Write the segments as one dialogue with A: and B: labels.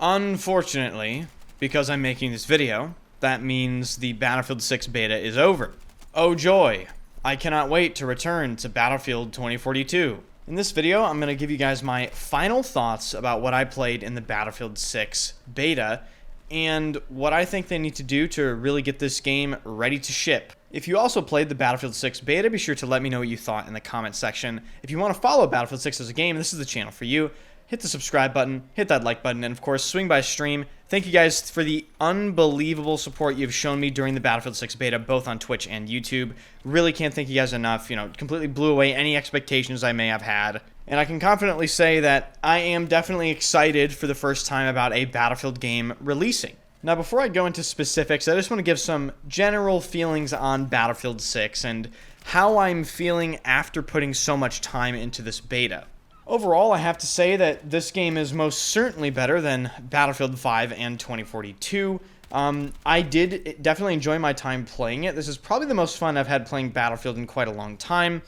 A: Unfortunately, because I'm making this video, that means the Battlefield 6 beta is over. Oh joy! I cannot wait to return to Battlefield 2042. In this video, I'm going to give you guys my final thoughts about what I played in the Battlefield 6 beta and what I think they need to do to really get this game ready to ship. If you also played the Battlefield 6 beta, be sure to let me know what you thought in the comment section. If you want to follow Battlefield 6 as a game, this is the channel for you. Hit the subscribe button, hit that like button, and of course, swing by stream. Thank you guys for the unbelievable support you've shown me during the Battlefield 6 beta, both on Twitch and YouTube. Really can't thank you guys enough. Completely blew away any expectations I may have had. And I can confidently say that I am definitely excited for the first time about a Battlefield game releasing. Now, before I go into specifics, I just want to give some general feelings on Battlefield 6 and how I'm feeling after putting so much time into this beta. Overall, I have to say that this game is most certainly better than Battlefield 5 and 2042. I did definitely enjoy my time playing it. This is probably the most fun I've had playing Battlefield in quite a long time.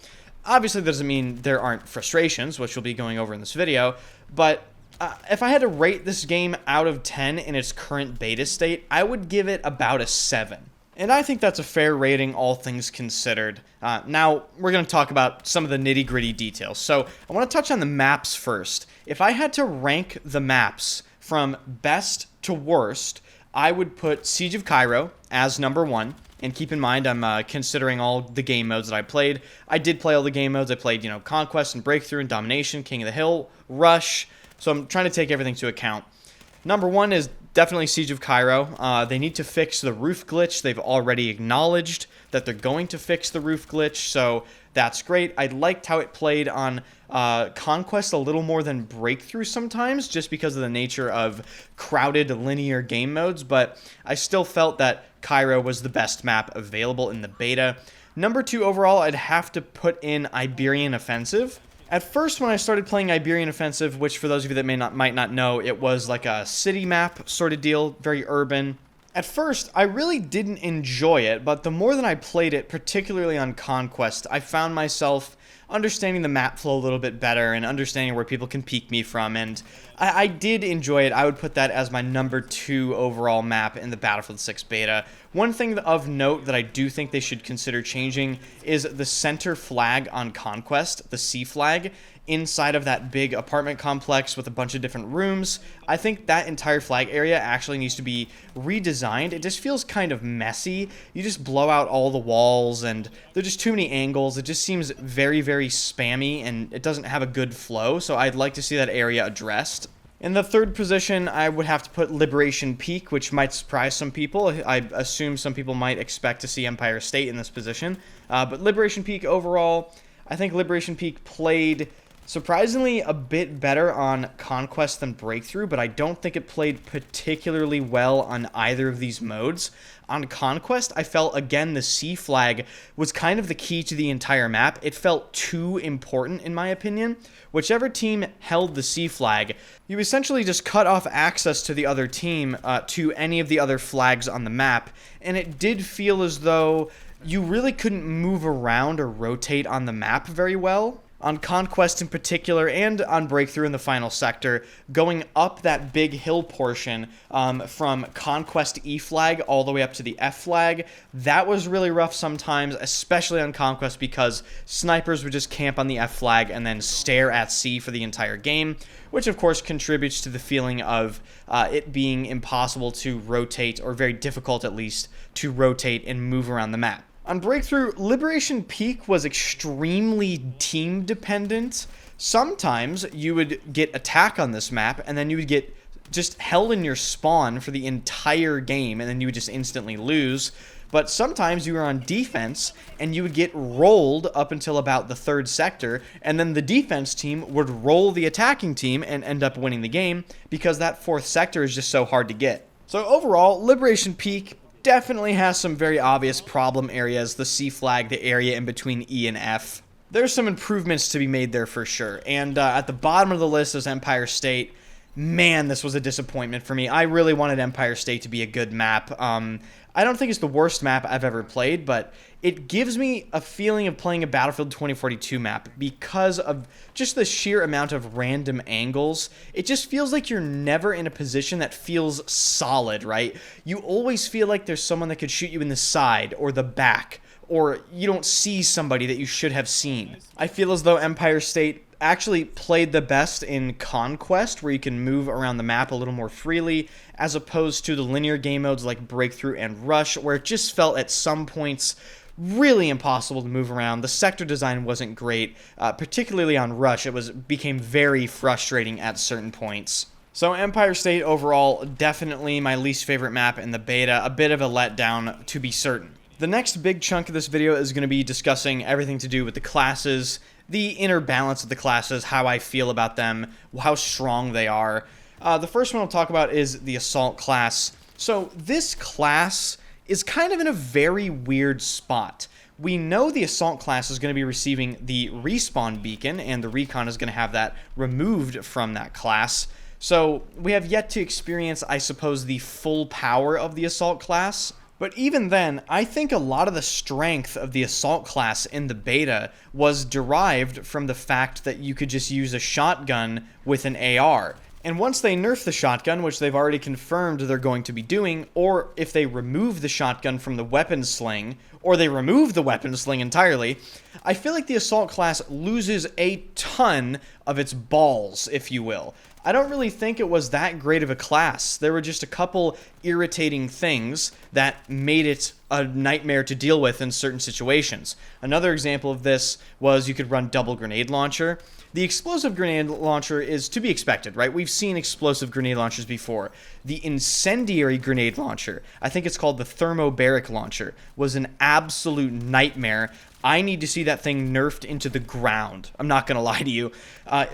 A: Obviously, that doesn't mean there aren't frustrations, which we'll be going over in this video, but if I had to rate this game out of 10 in its current beta state, I would give it about a 7. And I think that's a fair rating, all things considered. Now, we're going to talk about some of the nitty-gritty details. So, I want to touch on the maps first. If I had to rank the maps from best to worst, I would put Siege of Cairo as number 1. And keep in mind, I'm considering all the game modes that I played. I did play all the game modes. I played, Conquest and Breakthrough and Domination, King of the Hill, Rush. So I'm trying to take everything into account. Number 1 is definitely Siege of Cairo. They need to fix the roof glitch. They've already acknowledged that they're going to fix the roof glitch, so that's great. I liked how it played on Conquest a little more than Breakthrough sometimes, just because of the nature of crowded linear game modes, but I still felt that Cairo was the best map available in the beta. Number 2 overall, I'd have to put in Iberian Offensive. At first, when I started playing Iberian Offensive, which for those of you that might not know, it was like a city map sort of deal, very urban. At first, I really didn't enjoy it, but the more that I played it, particularly on Conquest, I found myself understanding the map flow a little bit better and understanding where people can peek me from, and I did enjoy it. I would put that as my number 2 overall map in the Battlefield 6 beta. One thing of note that I do think they should consider changing is the center flag on Conquest, the C flag, inside of that big apartment complex with a bunch of different rooms. I think that entire flag area actually needs to be redesigned. It just feels kind of messy. You just blow out all the walls and there's just too many angles. It just seems very, very spammy and it doesn't have a good flow, so I'd like to see that area addressed. In the third position, I would have to put Liberation Peak, which might surprise some people. I assume some people might expect to see Empire State in this position. But Liberation Peak overall, I think Liberation Peak played surprisingly a bit better on Conquest than Breakthrough, but I don't think it played particularly well on either of these modes. On Conquest, I felt, again, the C flag was kind of the key to the entire map. It felt too important, in my opinion. Whichever team held the C flag, you essentially just cut off access to the other team to any of the other flags on the map, and it did feel as though you really couldn't move around or rotate on the map very well. On Conquest in particular, and on Breakthrough in the final sector, going up that big hill portion from Conquest E flag all the way up to the F flag, that was really rough sometimes, especially on Conquest, because snipers would just camp on the F flag and then stare at C for the entire game, which of course contributes to the feeling of it being impossible to rotate, or very difficult at least, to rotate and move around the map. On Breakthrough, Liberation Peak was extremely team-dependent. Sometimes you would get attack on this map, and then you would get just held in your spawn for the entire game, and then you would just instantly lose. But sometimes you were on defense, and you would get rolled up until about the third sector, and then the defense team would roll the attacking team and end up winning the game, because that fourth sector is just so hard to get. So overall, Liberation Peak definitely has some very obvious problem areas, the C flag, the area in between E and F. There's some improvements to be made there for sure. And at the bottom of the list is Empire State. man, this was a disappointment for me. I really wanted Empire State to be a good map. I don't think it's the worst map I've ever played, but it gives me a feeling of playing a Battlefield 2042 map because of just the sheer amount of random angles. It just feels like you're never in a position that feels solid, right? You always feel like there's someone that could shoot you in the side or the back, or you don't see somebody that you should have seen. I feel as though Empire State actually played the best in Conquest, where you can move around the map a little more freely, as opposed to the linear game modes like Breakthrough and Rush, where it just felt at some points really impossible to move around. The sector design wasn't great, particularly on Rush. It became very frustrating at certain points. So Empire State overall, definitely my least favorite map in the beta, a bit of a letdown to be certain. The next big chunk of this video is going to be discussing everything to do with the classes, the inner balance of the classes, how I feel about them, how strong they are. The first one I'll talk about is the Assault class. So this class is kind of in a very weird spot. We know the Assault class is going to be receiving the respawn beacon, and the Recon is going to have that removed from that class. So we have yet to experience, I suppose, the full power of the Assault class. But even then, I think a lot of the strength of the Assault class in the beta was derived from the fact that you could just use a shotgun with an AR. And once they nerf the shotgun, which they've already confirmed they're going to be doing, or if they remove the shotgun from the weapon sling, or they remove the weapon sling entirely, I feel like the Assault class loses a ton of its balls, if you will. I don't really think it was that great of a class. There were just a couple irritating things that made it a nightmare to deal with in certain situations. Another example of this was you could run double grenade launcher. The explosive grenade launcher is to be expected, right? We've seen explosive grenade launchers before. The incendiary grenade launcher, I think it's called the thermobaric launcher, was an absolute nightmare. I need to see that thing nerfed into the ground. I'm not going to lie to you.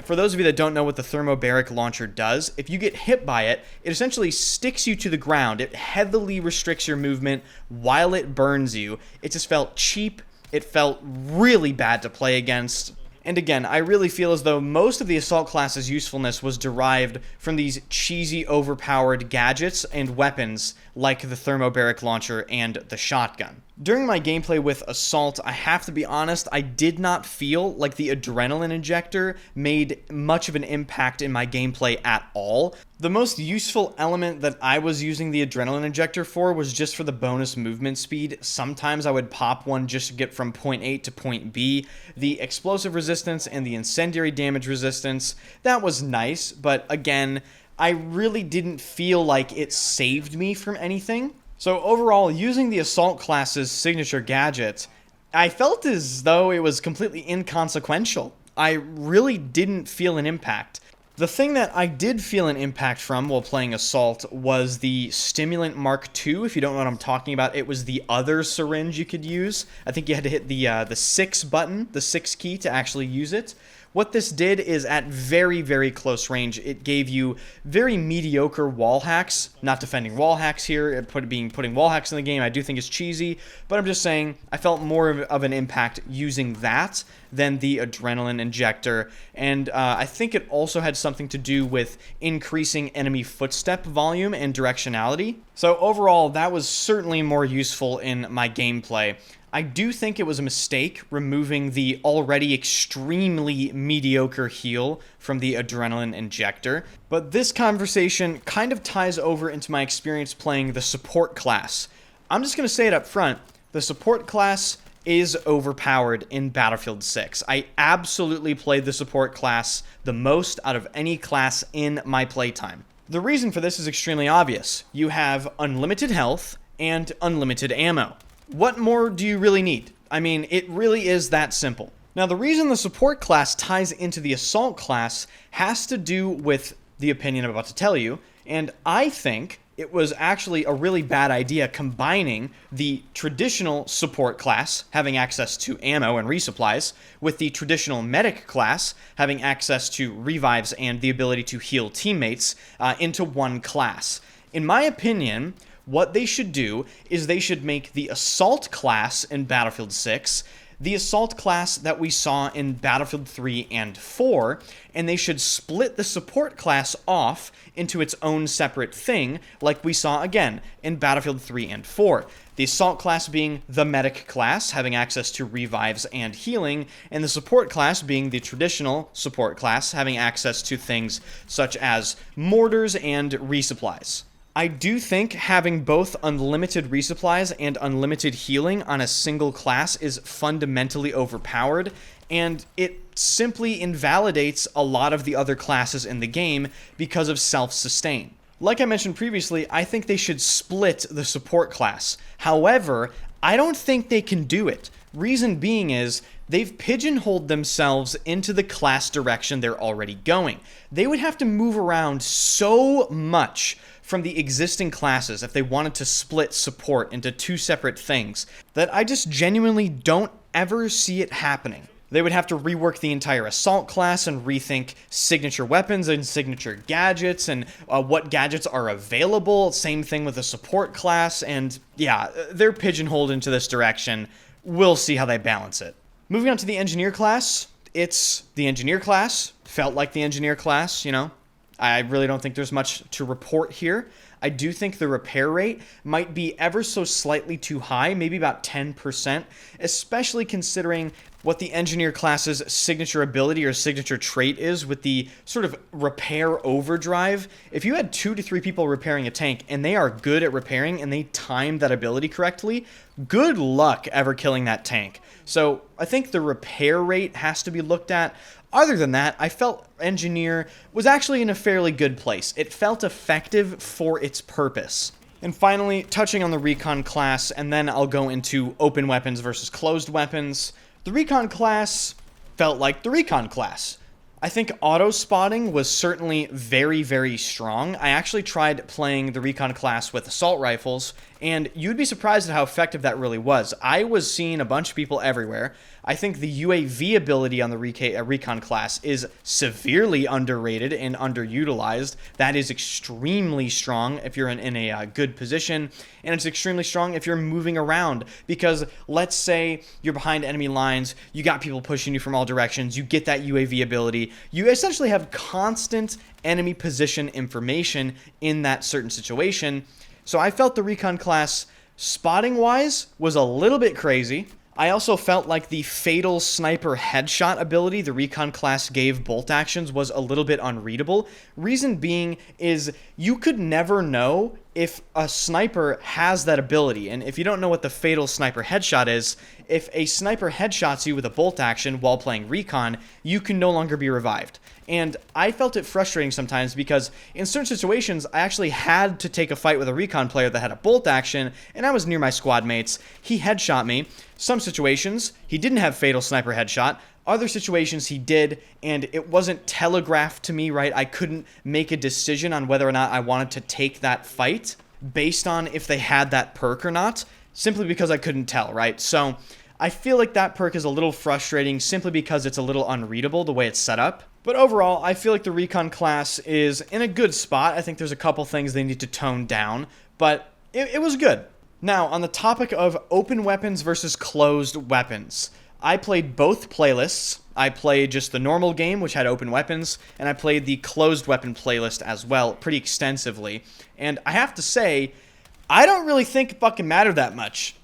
A: For those of you that don't know what the thermobaric launcher does, if you get hit by it, it essentially sticks you to the ground. It heavily restricts your movement while it burns you. It just felt cheap. It felt really bad to play against. And again, I really feel as though most of the Assault class's usefulness was derived from these cheesy, overpowered gadgets and weapons like the thermobaric launcher and the shotgun. During my gameplay with Assault, I have to be honest, I did not feel like the adrenaline injector made much of an impact in my gameplay at all. The most useful element that I was using the adrenaline injector for was just for the bonus movement speed. Sometimes I would pop one just to get from point A to point B. The explosive resistance and the incendiary damage resistance, that was nice, but again, I really didn't feel like it saved me from anything. So overall, using the Assault class's signature gadget, I felt as though it was completely inconsequential. I really didn't feel an impact. The thing that I did feel an impact from while playing Assault was the Stimulant Mark II. If you don't know what I'm talking about, it was the other syringe you could use. I think you had to hit the 6 button, the 6 key, to actually use it. What this did is at very, very close range, it gave you very mediocre wall hacks. Not defending wall hacks here, putting wall hacks in the game, I do think is cheesy, but I'm just saying I felt more of an impact using that than the adrenaline injector, and I think it also had something to do with increasing enemy footstep volume and directionality. So overall, that was certainly more useful in my gameplay. I do think it was a mistake removing the already extremely mediocre heal from the adrenaline injector, but this conversation kind of ties over into my experience playing the support class. I'm just going to say it up front, the support class is overpowered in Battlefield 6. I absolutely played the support class the most out of any class in my playtime. The reason for this is extremely obvious. You have unlimited health and unlimited ammo. What more do you really need? I mean, it really is that simple. Now, the reason the support class ties into the Assault class has to do with the opinion I'm about to tell you, and I think it was actually a really bad idea combining the traditional support class, having access to ammo and resupplies, with the traditional medic class, having access to revives and the ability to heal teammates, into one class. In my opinion, what they should do is they should make the Assault class in Battlefield 6 the assault class that we saw in Battlefield 3 and 4, and they should split the support class off into its own separate thing, like we saw again in Battlefield 3 and 4. The assault class being the medic class, having access to revives and healing, and the support class being the traditional support class, having access to things such as mortars and resupplies. I do think having both unlimited resupplies and unlimited healing on a single class is fundamentally overpowered, and it simply invalidates a lot of the other classes in the game because of self-sustain. Like I mentioned previously, I think they should split the support class. However, I don't think they can do it. Reason being is, they've pigeonholed themselves into the class direction they're already going. They would have to move around so much from the existing classes if they wanted to split support into two separate things that I just genuinely don't ever see it happening. They would have to rework the entire assault class and rethink signature weapons and signature gadgets and what gadgets are available. Same thing with the support class, and yeah, they're pigeonholed into this direction. We'll see how they balance it. Moving on to the engineer class, it's the engineer class. Felt like the engineer class, you know. I really don't think there's much to report here. I do think the repair rate might be ever so slightly too high, maybe about 10%, especially considering what the engineer class's signature ability or signature trait is with the sort of repair overdrive. If you had 2 to 3 people repairing a tank and they are good at repairing and they time that ability correctly, good luck ever killing that tank. So I think the repair rate has to be looked at. Other than that, I felt Engineer was actually in a fairly good place. It felt effective for its purpose. And finally, touching on the Recon class, and then I'll go into open weapons versus closed weapons. The Recon class felt like the Recon class. I think auto spotting was certainly very, very strong. I actually tried playing the Recon class with assault rifles, and you'd be surprised at how effective that really was. I was seeing a bunch of people everywhere. I think the UAV ability on the Recon class is severely underrated and underutilized. That is extremely strong if you're in a good position, and it's extremely strong if you're moving around, because let's say you're behind enemy lines, you got people pushing you from all directions, you get that UAV ability, you essentially have constant enemy position information in that certain situation. So I felt the Recon class, spotting-wise, was a little bit crazy. I also felt like the fatal sniper headshot ability the Recon class gave bolt actions was a little bit unreadable. Reason being is you could never know if a sniper has that ability. And if you don't know what the fatal sniper headshot is, if a sniper headshots you with a bolt action while playing Recon, you can no longer be revived. And I felt it frustrating sometimes because in certain situations, I actually had to take a fight with a Recon player that had a bolt action, and I was near my squad mates. He headshot me. Some situations, he didn't have fatal sniper headshot. Other situations he did, and it wasn't telegraphed to me, right? I couldn't make a decision on whether or not I wanted to take that fight based on if they had that perk or not, simply because I couldn't tell, right? So I feel like that perk is a little frustrating simply because it's a little unreadable the way it's set up. But overall, I feel like the Recon class is in a good spot. I think there's a couple things they need to tone down, but it was good. Now, on the topic of open weapons versus closed weapons, I played both playlists. I played just the normal game, which had open weapons, and I played the closed weapon playlist as well, pretty extensively. And I have to say, I don't really think it fucking mattered that much.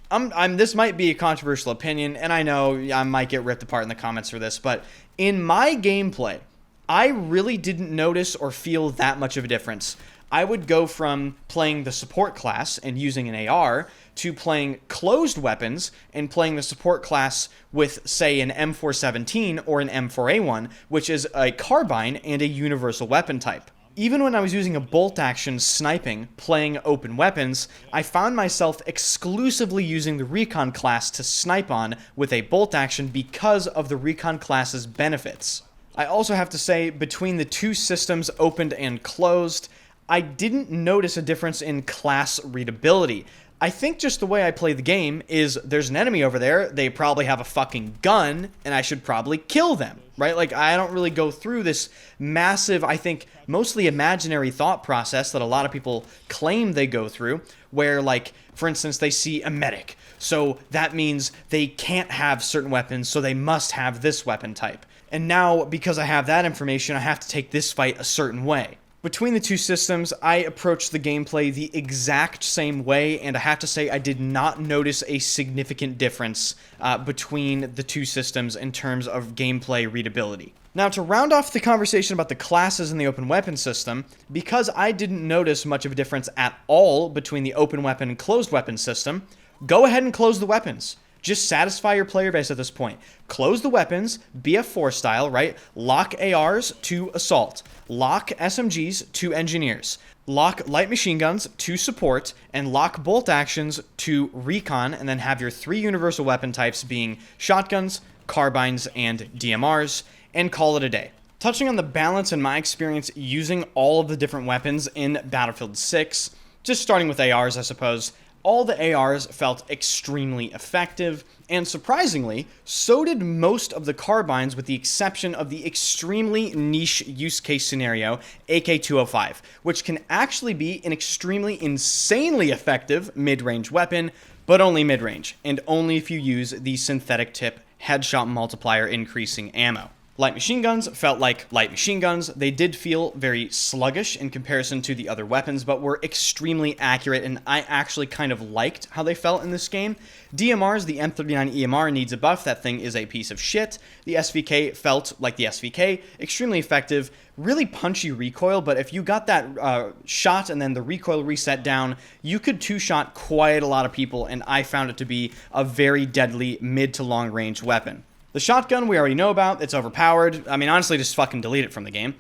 A: This might be a controversial opinion, and I know I might get ripped apart in the comments for this, but in my gameplay, I really didn't notice or feel that much of a difference. I would go from playing the support class and using an AR to playing closed weapons and playing the support class with, say, an M417 or an M4A1, which is a carbine and a universal weapon type. Even when I was using a bolt action sniping, playing open weapons, I found myself exclusively using the Recon class to snipe on with a bolt action because of the Recon class's benefits. I also have to say, between the two systems, opened and closed, I didn't notice a difference in class readability. I think just the way I play the game is there's an enemy over there, they probably have a fucking gun, and I should probably kill them, right? Like, I don't really go through this massive, I think, mostly imaginary thought process that a lot of people claim they go through, where, like, for instance, they see a medic, so that means they can't have certain weapons, so they must have this weapon type. And now, because I have that information, I have to take this fight a certain way. Between the two systems, I approached the gameplay the exact same way, and I have to say I did not notice a significant difference between the two systems in terms of gameplay readability. Now, to round off the conversation about the classes in the open weapon system, because I didn't notice much of a difference at all between the open weapon and closed weapon system, go ahead and close the weapons. Just satisfy your player base at this point. Close the weapons, BF4 style, right? Lock ARs to assault. Lock SMGs to engineers. Lock light machine guns to support. And lock bolt actions to recon. And then have your 3 universal weapon types being shotguns, carbines, and DMRs. And call it a day. Touching on the balance in my experience using all of the different weapons in Battlefield 6, just starting with ARs, I suppose, all the ARs felt extremely effective, and surprisingly, so did most of the carbines with the exception of the extremely niche use case scenario, AK-205, which can actually be an extremely insanely effective mid-range weapon, but only mid-range, and only if you use the synthetic tip headshot multiplier increasing ammo. Light machine guns felt like light machine guns. They did feel very sluggish in comparison to the other weapons, but were extremely accurate, and I actually kind of liked how they felt in this game. DMRs, the M39 EMR needs a buff. That thing is a piece of shit. The SVK felt like the SVK, extremely effective, really punchy recoil, but if you got that shot and then the recoil reset down, you could two-shot quite a lot of people, and I found it to be a very deadly mid to long range weapon. The shotgun we already know about, it's overpowered. I mean, honestly, just fucking delete it from the game.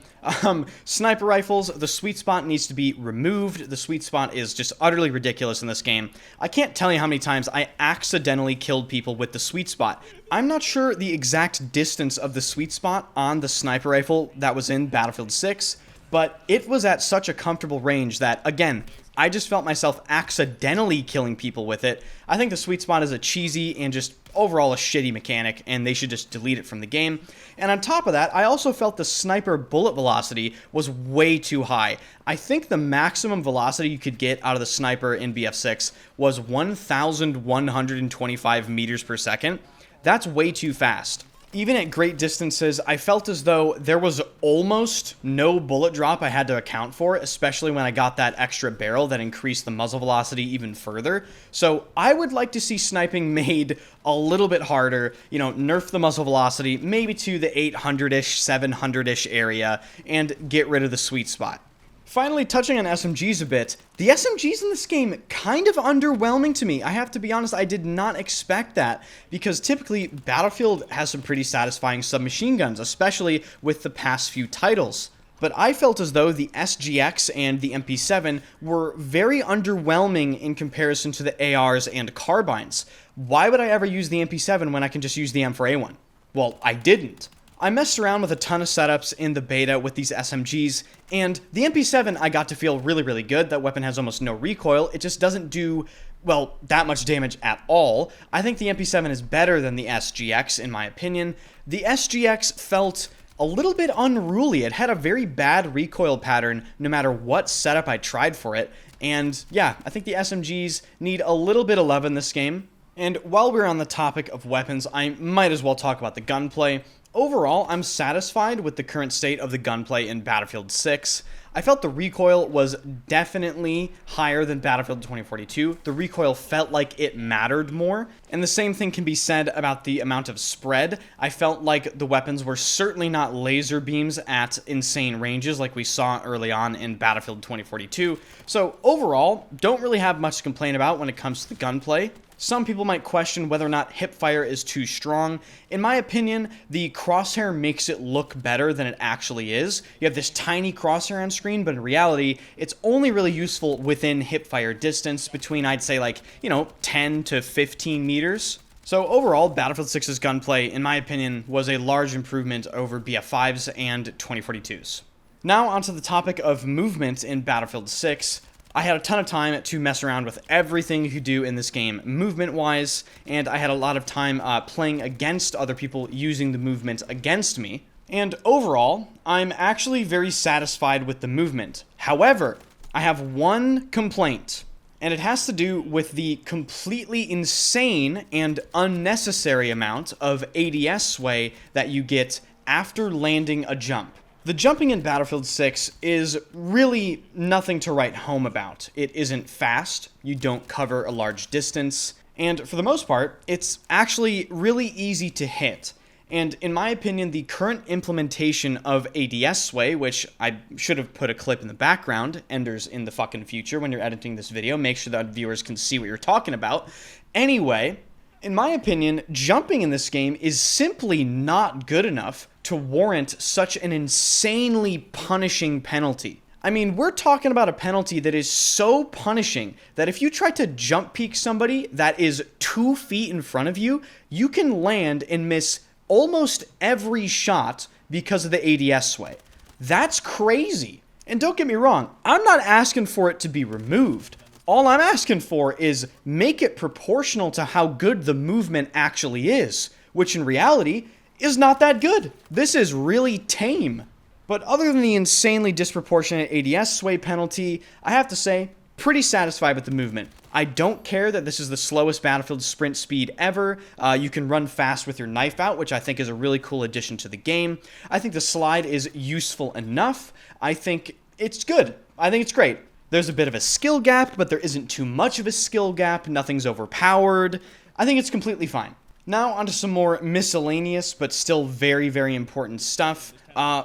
A: Sniper rifles, the sweet spot needs to be removed. The sweet spot is just utterly ridiculous in this game. I can't tell you how many times I accidentally killed people with the sweet spot. I'm not sure the exact distance of the sweet spot on the sniper rifle that was in Battlefield 6, but it was at such a comfortable range that, again, I just felt myself accidentally killing people with it. I think the sweet spot is a cheesy and just overall a shitty mechanic, and they should just delete it from the game. And on top of that, I also felt the sniper bullet velocity was way too high. I think the maximum velocity you could get out of the sniper in BF6 was 1,125 meters per second. That's way too fast. Even at great distances, I felt as though there was almost no bullet drop I had to account for, especially when I got that extra barrel that increased the muzzle velocity even further. So I would like to see sniping made a little bit harder, nerf the muzzle velocity, maybe to the 800-ish, 700-ish area, and get rid of the sweet spot. Finally, touching on SMGs a bit, the SMGs in this game kind of underwhelming to me. I have to be honest, I did not expect that, because typically Battlefield has some pretty satisfying submachine guns, especially with the past few titles. But I felt as though the SGX and the MP7 were very underwhelming in comparison to the ARs and carbines. Why would I ever use the MP7 when I can just use the M4A1? Well, I didn't. I messed around with a ton of setups in the beta with these SMGs, and the MP7 I got to feel really, really good. That weapon has almost no recoil. It just doesn't do, well, that much damage at all. I think the MP7 is better than the SGX, in my opinion. The SGX felt a little bit unruly. It had a very bad recoil pattern no matter what setup I tried for it. And yeah, I think the SMGs need a little bit of love in this game. And while we're on the topic of weapons, I might as well talk about the gunplay. Overall, I'm satisfied with the current state of the gunplay in Battlefield 6. I felt the recoil was definitely higher than Battlefield 2042. The recoil felt like it mattered more. And the same thing can be said about the amount of spread. I felt like the weapons were certainly not laser beams at insane ranges like we saw early on in Battlefield 2042. So overall, don't really have much to complain about when it comes to the gunplay. Some people might question whether or not hipfire is too strong. In my opinion, the crosshair makes it look better than it actually is. You have this tiny crosshair on screen, but in reality, it's only really useful within hipfire distance between, I'd say, 10 to 15 meters. So overall, Battlefield 6's gunplay, in my opinion, was a large improvement over BF5's and 2042's. Now onto the topic of movement in Battlefield 6. I had a ton of time to mess around with everything you could do in this game movement-wise, and I had a lot of time playing against other people using the movement against me. And overall, I'm actually very satisfied with the movement. However, I have one complaint, and it has to do with the completely insane and unnecessary amount of ADS sway that you get after landing a jump. The jumping in Battlefield 6 is really nothing to write home about. It isn't fast, you don't cover a large distance, and for the most part, it's actually really easy to hit. And in my opinion, the current implementation of ADS sway, which I should have put a clip in the background, Enders in the fucking future when you're editing this video, make sure that viewers can see what you're talking about. Anyway, in my opinion, jumping in this game is simply not good enough to warrant such an insanely punishing penalty. I mean, we're talking about a penalty that is so punishing that if you try to jump peek somebody that is 2 feet in front of you, you can land and miss almost every shot because of the ADS sway. That's crazy. And don't get me wrong, I'm not asking for it to be removed. All I'm asking for is make it proportional to how good the movement actually is, which in reality is not that good. This is really tame. But other than the insanely disproportionate ADS sway penalty, I have to say, pretty satisfied with the movement. I don't care that this is the slowest Battlefield sprint speed ever. You can run fast with your knife out, which I think is a really cool addition to the game. I think the slide is useful enough. I think it's good. I think it's great. There's a bit of a skill gap, but there isn't too much of a skill gap. Nothing's overpowered. I think it's completely fine. Now onto some more miscellaneous, but still very, very important stuff.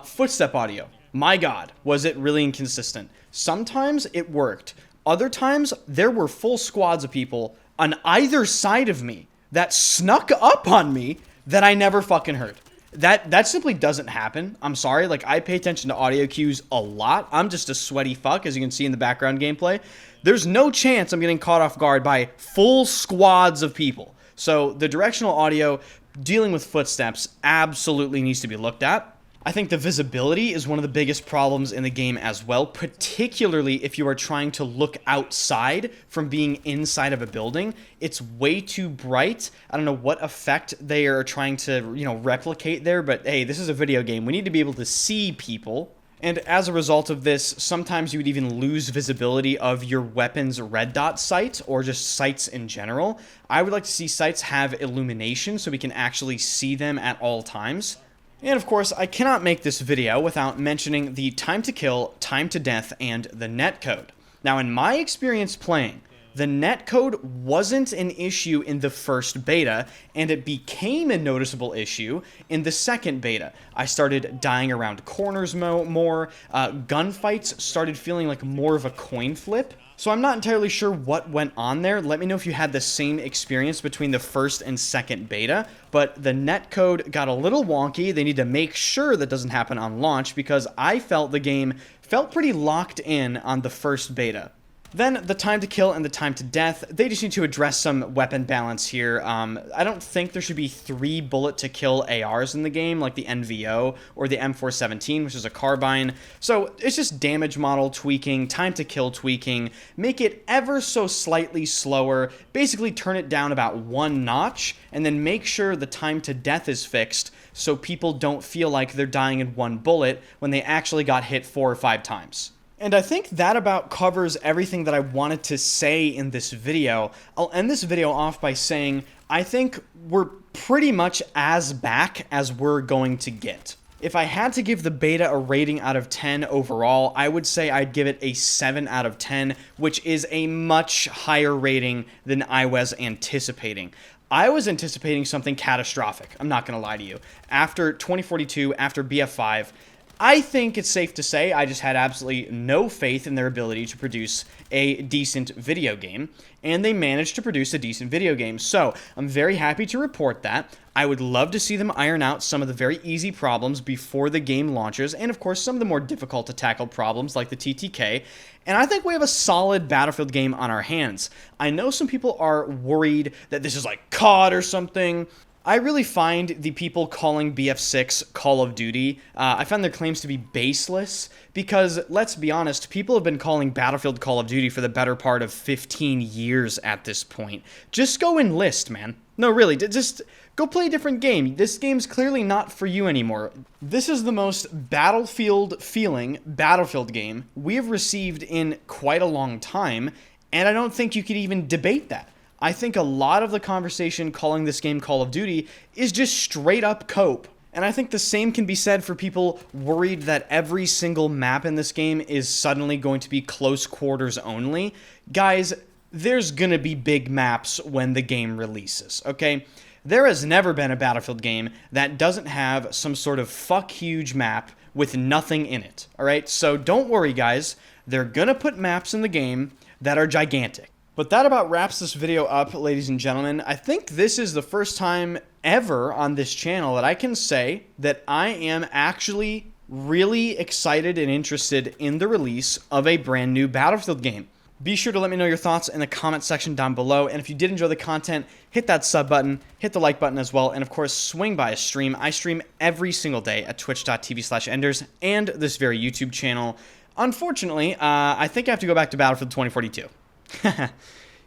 A: Footstep audio. My God, was it really inconsistent. Sometimes it worked. Other times, there were full squads of people on either side of me that snuck up on me that I never fucking heard. That simply doesn't happen. I'm sorry, like, I pay attention to audio cues a lot. I'm just a sweaty fuck, as you can see in the background gameplay. There's no chance I'm getting caught off guard by full squads of people. So the directional audio dealing with footsteps absolutely needs to be looked at. I think the visibility is one of the biggest problems in the game as well, particularly if you are trying to look outside from being inside of a building. It's way too bright. I don't know what effect they are trying to, replicate there, but hey, this is a video game. We need to be able to see people. And as a result of this, sometimes you would even lose visibility of your weapon's red dot sight or just sights in general. I would like to see sights have illumination so we can actually see them at all times. And of course, I cannot make this video without mentioning the time to kill, time to death, and the netcode. Now, in my experience playing, the netcode wasn't an issue in the first beta, and it became a noticeable issue in the second beta. I started dying around corners more, gunfights started feeling like more of a coin flip. So I'm not entirely sure what went on there. Let me know if you had the same experience between the first and second beta, but the netcode got a little wonky. They need to make sure that doesn't happen on launch because I felt the game felt pretty locked in on the first beta. Then the time to kill and the time to death, they just need to address some weapon balance here. I don't think there should be 3 bullet to kill ARs in the game like the NVO or the M417, which is a carbine. So it's just damage model tweaking, time to kill tweaking, make it ever so slightly slower, basically turn it down about 1 notch, and then make sure the time to death is fixed so people don't feel like they're dying in 1 bullet when they actually got hit 4 or 5 times. And I think that about covers everything that I wanted to say in this video. I'll end this video off by saying I think we're pretty much as back as we're going to get. If I had to give the beta a rating out of 10 overall, I would say I'd give it a 7 out of 10, which is a much higher rating than I was anticipating. I was anticipating something catastrophic, I'm not going to lie to you. After 2042, after BF5, I think it's safe to say I just had absolutely no faith in their ability to produce a decent video game, and they managed to produce a decent video game. So I'm very happy to report that. I would love to see them iron out some of the very easy problems before the game launches, and of course some of the more difficult to tackle problems like the TTK, and I think we have a solid Battlefield game on our hands. I know some people are worried that this is like COD or something. I really find the people calling BF6 Call of Duty, I find their claims to be baseless because, let's be honest, people have been calling Battlefield Call of Duty for the better part of 15 years at this point. Just go enlist, man. No, really, just go play a different game. This game's clearly not for you anymore. This is the most Battlefield-feeling Battlefield game we have received in quite a long time, and I don't think you could even debate that. I think a lot of the conversation calling this game Call of Duty is just straight up cope. And I think the same can be said for people worried that every single map in this game is suddenly going to be close quarters only. Guys, there's gonna be big maps when the game releases, okay? There has never been a Battlefield game that doesn't have some sort of fuck huge map with nothing in it, alright? So don't worry, guys. They're gonna put maps in the game that are gigantic. But that about wraps this video up, ladies and gentlemen. I think this is the first time ever on this channel that I can say that I am actually really excited and interested in the release of a brand new Battlefield game. Be sure to let me know your thoughts in the comment section down below, and if you did enjoy the content, hit that sub button, hit the like button as well, and of course, swing by a stream. I stream every single day at twitch.tv/enders and this very YouTube channel. Unfortunately, I think I have to go back to Battlefield 2042.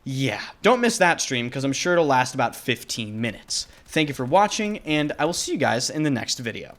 A: Yeah, don't miss that stream because I'm sure it'll last about 15 minutes. Thank you for watching, and I will see you guys in the next video.